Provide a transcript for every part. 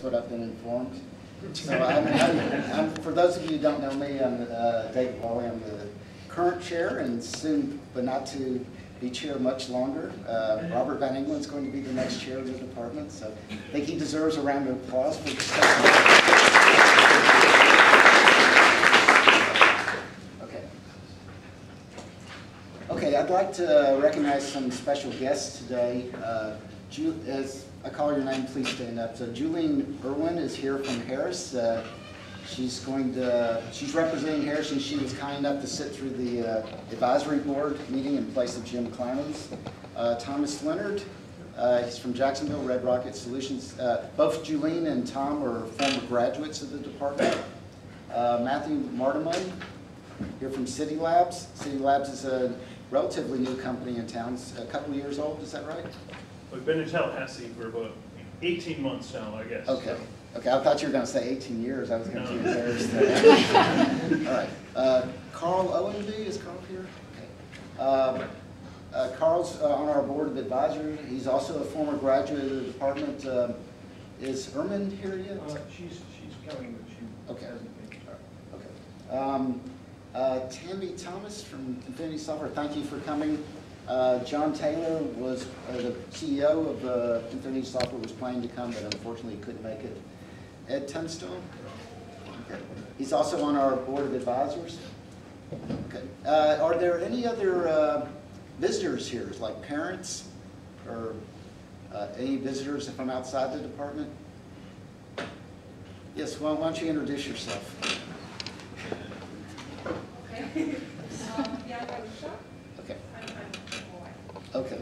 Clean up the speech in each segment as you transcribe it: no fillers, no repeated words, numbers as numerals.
That's what I've been informed. So for those of you who don't know me, I'm David Wally. I'm the current chair and soon, but not to be chair much longer. Robert Van England's going to be the next chair of the department, so I think he deserves a round of applause for this. Okay, I'd like to recognize some special guests today. As I call your name, please stand up. So Julian Irwin is here from Harris. She's representing Harris, and she was kind enough to sit through the advisory board meeting in place of Jim Clowns. Thomas Leonard, he's from Jacksonville, Red Rocket Solutions. Both Julian and Tom are former graduates of the department. Matthew Martimon, here from City Labs. City Labs is a relatively new company in town, a couple of years old, is that right? We've been in Tallahassee for about 18 months now, I guess. Okay. Okay, I thought you were going to say 18 years. I was going to be embarrassed. All right. Carl Owenby, is Carl here? Okay. Carl's on our board of advisors. He's also a former graduate of the department. Is Ermin here yet? She's coming, but she okay. hasn't been. Okay. Tammy Thomas from Infinity Software, thank you for coming. John Taylor was the CEO of Infinity Software, was planning to come, but unfortunately couldn't make it. Ed Tunstone, okay. He's also on our board of advisors. Okay. Are there any other visitors here, like parents or any visitors from outside the department? Yes, well, why don't you introduce yourself? Okay. Yeah, Alicia. Okay. I'm a boy. Okay.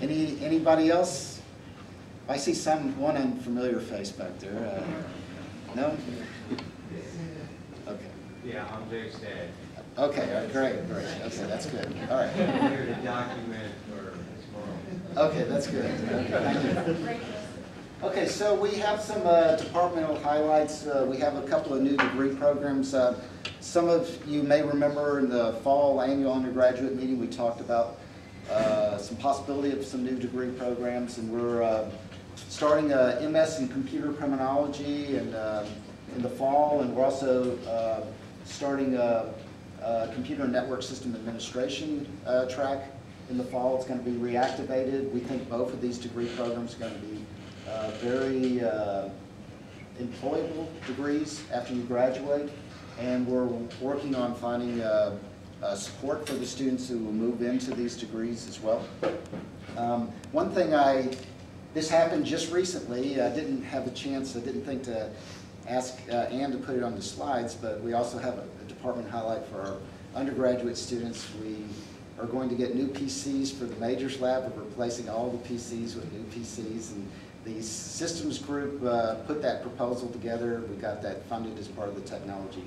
Good. Anybody else? I see one unfamiliar face back there. No? Okay. Yeah, I'm Dave Stagg. Okay, great. Okay, that's good. All right. I'm here to document for tomorrow. Okay, that's good. Okay, thank you. Okay, so we have some departmental highlights. We have a couple of new degree programs. Some of you may remember in the fall annual undergraduate meeting we talked about some possibility of some new degree programs, and we're starting a MS in computer criminology in the fall, and we're also starting a computer network system administration track in the fall. It's going to be reactivated. We think both of these degree programs are going to be very employable degrees after you graduate, and we're working on finding support for the students who will move into these degrees as well. One thing this happened just recently. I didn't have a chance, I didn't think to ask Ann to put it on the slides, but we also have a department highlight for our undergraduate students. We are going to get new PCs for the majors lab. We're replacing all the PCs with new PCs, and the systems group put that proposal together. We got that funded as part of the technology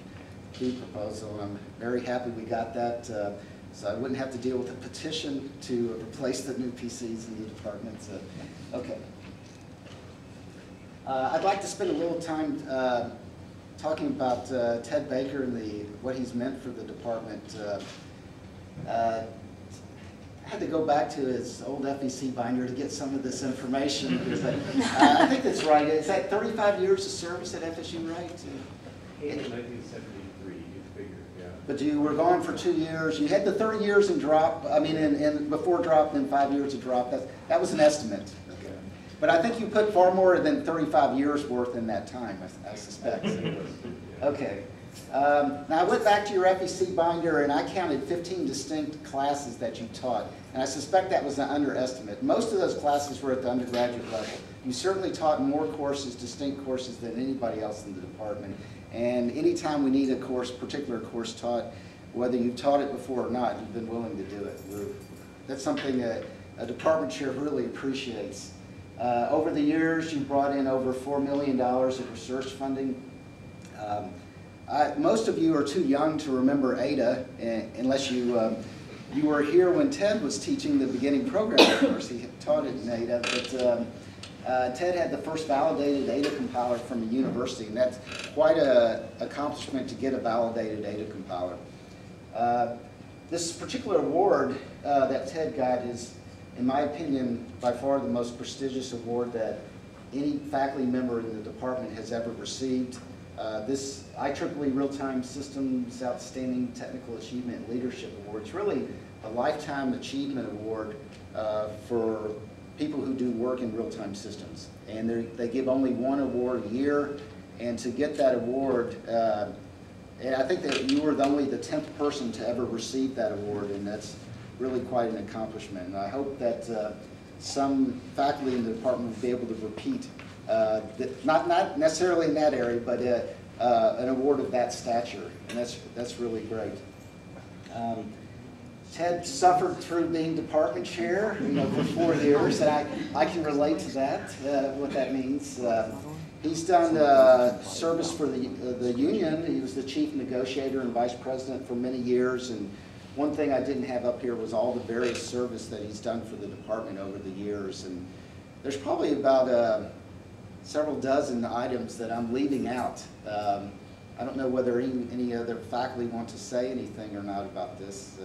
key proposal, and I'm very happy we got that, so I wouldn't have to deal with a petition to replace the new PCs in the department. So, okay. I'd like to spend a little time talking about Ted Baker and what he's meant for the department. I had to go back to his old FEC binder to get some of this information. Because I think that's right. Is that 35 years of service at FSU, right? In 1973, you figure, yeah. But you were gone for 2 years. You had the 30 years in drop. I mean, in before drop, then 5 years of drop. That was an estimate. Okay. But I think you put far more than 35 years worth in that time, I suspect. Okay. Now I went back to your FEC binder and I counted 15 distinct classes that you taught, and I suspect that was an underestimate. Most of those classes were at the undergraduate level. You certainly taught more courses, distinct courses, than anybody else in the department, and anytime we need a particular course taught, whether you've taught it before or not, you've been willing to do it. That's something a department chair really appreciates. Over the years, you've brought in over $4 million of research funding. Most of you are too young to remember Ada, unless you were here when Ted was teaching the beginning program course. He taught it in Ada, but Ted had the first validated Ada compiler from a university, and that's quite an accomplishment to get a validated Ada compiler. This particular award that Ted got is in my opinion, by far the most prestigious award that any faculty member in the department has ever received. This IEEE Real-Time Systems Outstanding Technical Achievement Leadership Award. It's really a lifetime achievement award for people who do work in real-time systems. And they give only one award a year, and to get that award, and I think that you were only the 10th person to ever receive that award, and that's really quite an accomplishment. And I hope that some faculty in the department will be able to repeat, not necessarily in that area, but an award of that stature, and that's really great. Ted suffered through being department chair, for 4 years, and I can relate to that, what that means. He's done service for the union. He was the chief negotiator and vice president for many years, and one thing I didn't have up here was all the various service that he's done for the department over the years. And there's probably about several dozen items that I'm leaving out. I don't know whether any other faculty want to say anything or not about this.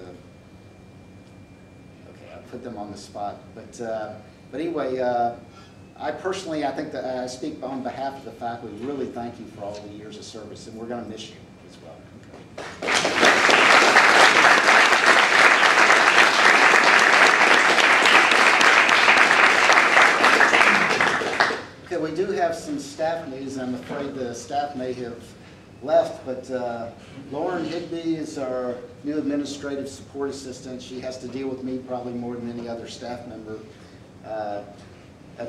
Okay, I'll put them on the spot. But anyway, I think that I speak on behalf of the faculty. Really thank you for all the years of service, and we're going to miss you as well. Okay, we do have some staff news. I'm afraid the staff may have left, but Lauren Higby is our new administrative support assistant. She has to deal with me probably more than any other staff member.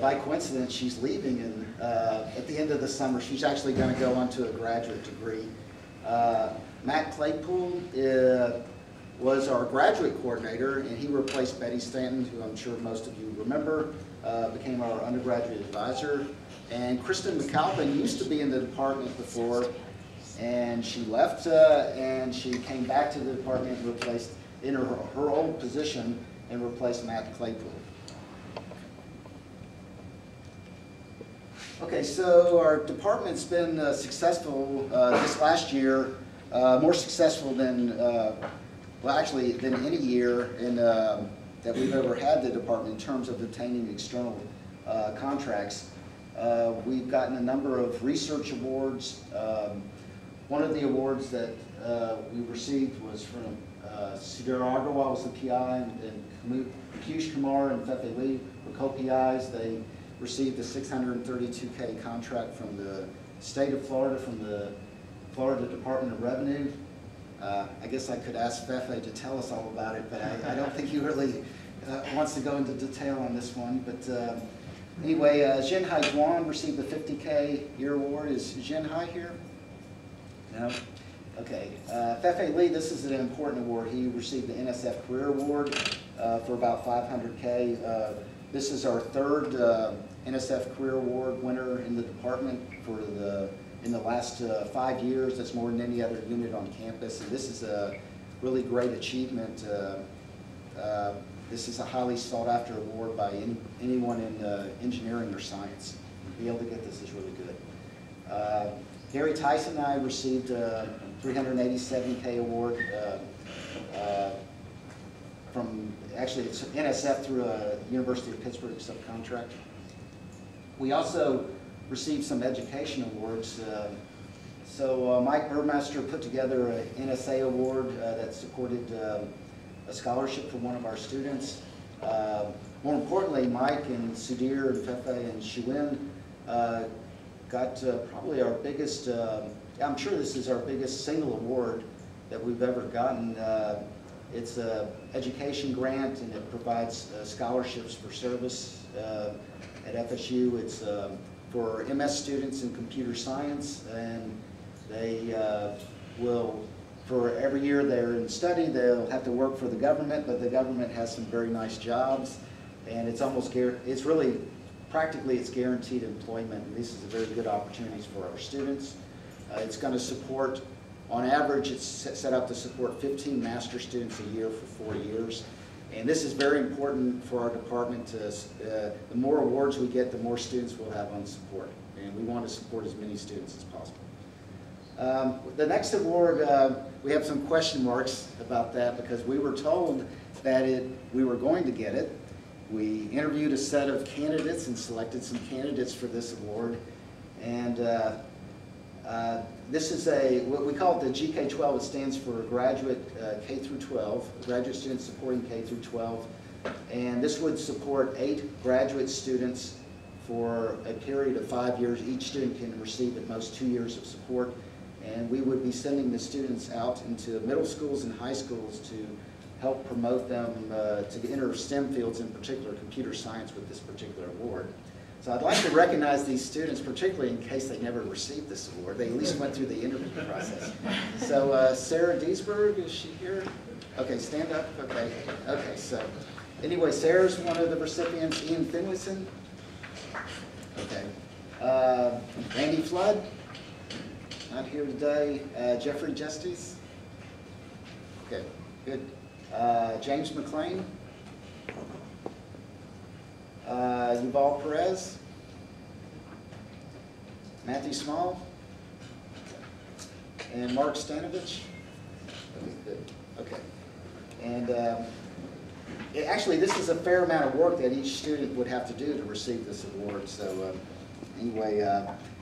By coincidence, she's leaving at the end of the summer. She's actually going to go on to a graduate degree. Matt Claypool was our graduate coordinator, and he replaced Betty Stanton, who I'm sure most of you remember, became our undergraduate advisor. And Kristen McAlpin used to be in the department before, and she left, and she came back to the department and replaced, in her old position, and replaced Matt Claypool. Okay, so our department's been successful this last year, more successful than, well actually than any year that we've ever had the department in terms of obtaining external contracts. We've gotten a number of research awards. One of the awards that we received was from Sudhir Agarwal was the PI, and Piyush Kumar and Fefe Lee were co-PIs. They received a $632K contract from the state of Florida, from the Florida Department of Revenue. I guess I could ask Fefe to tell us all about it, but I don't think he really wants to go into detail on this one. But anyway, Jinhai Zhuan received the 50K year award. Is Jinhai here? No? Okay. Fefe Lee, this is an important award. He received the NSF Career Award for about $500K. This is our third NSF Career Award winner in the department in the last 5 years. That's more than any other unit on campus, and this is a really great achievement. This is a highly sought after award by anyone in engineering or science. To be able to get this is really good. Gary Tyson and I received a $387K award from, actually it's NSF through a University of Pittsburgh subcontract. We also received some education awards. Mike Burmeister put together an NSA award that supported a scholarship for one of our students. More importantly, Mike and Sudhir and Fefe and Shuin got probably our biggest, I'm sure this is our biggest single award that we've ever gotten. It's an education grant, and it provides scholarships for service at FSU. It's for MS students in computer science, and they will, for every year they're in study, they'll have to work for the government, but the government has some very nice jobs, and it's almost, it's really, practically it's guaranteed employment, and this is a very good opportunities for our students. It's going to support, on average, it's set up to support 15 master students a year for 4 years. And this is very important for our department. The more awards we get, the more students we'll have on support. And we want to support as many students as possible. The next award, we have some question marks about that because we were told that we were going to get it. We interviewed a set of candidates and selected some candidates for this award. And this is what we call it the GK-12. It stands for Graduate K through 12, graduate students supporting K through 12. And this would support 8 graduate students for a period of 5 years. Each student can receive at most 2 years of support. And we would be sending the students out into middle schools and high schools to help promote them to enter STEM fields, in particular computer science, with this particular award. So I'd like to recognize these students, particularly in case they never received this award. They at least went through the interview process. So Sarah Deesberg, is she here? Okay, stand up. Okay. Okay, so anyway, Sarah's one of the recipients. Ian Finlayson. Okay. Randy Flood. Not here today. Jeffrey Justice. Okay, good. James McLean. Yuval Perez. Matthew Small. And Mark Stanovich. Okay, good. Okay. And actually, this is a fair amount of work that each student would have to do to receive this award. So anyway,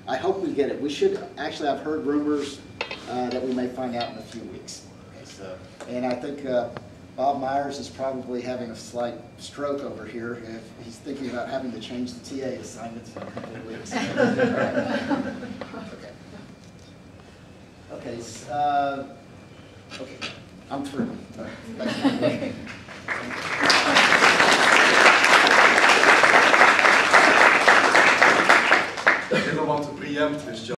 I hope we get it. We should, actually, I've heard rumors that we may find out in a few weeks. Okay, so, and I think Bob Myers is probably having a slight stroke over here. If he's thinking about having to change the TA assignments in a couple of weeks. Okay. Okay. Okay. I'm through. I didn't want to preempt his job.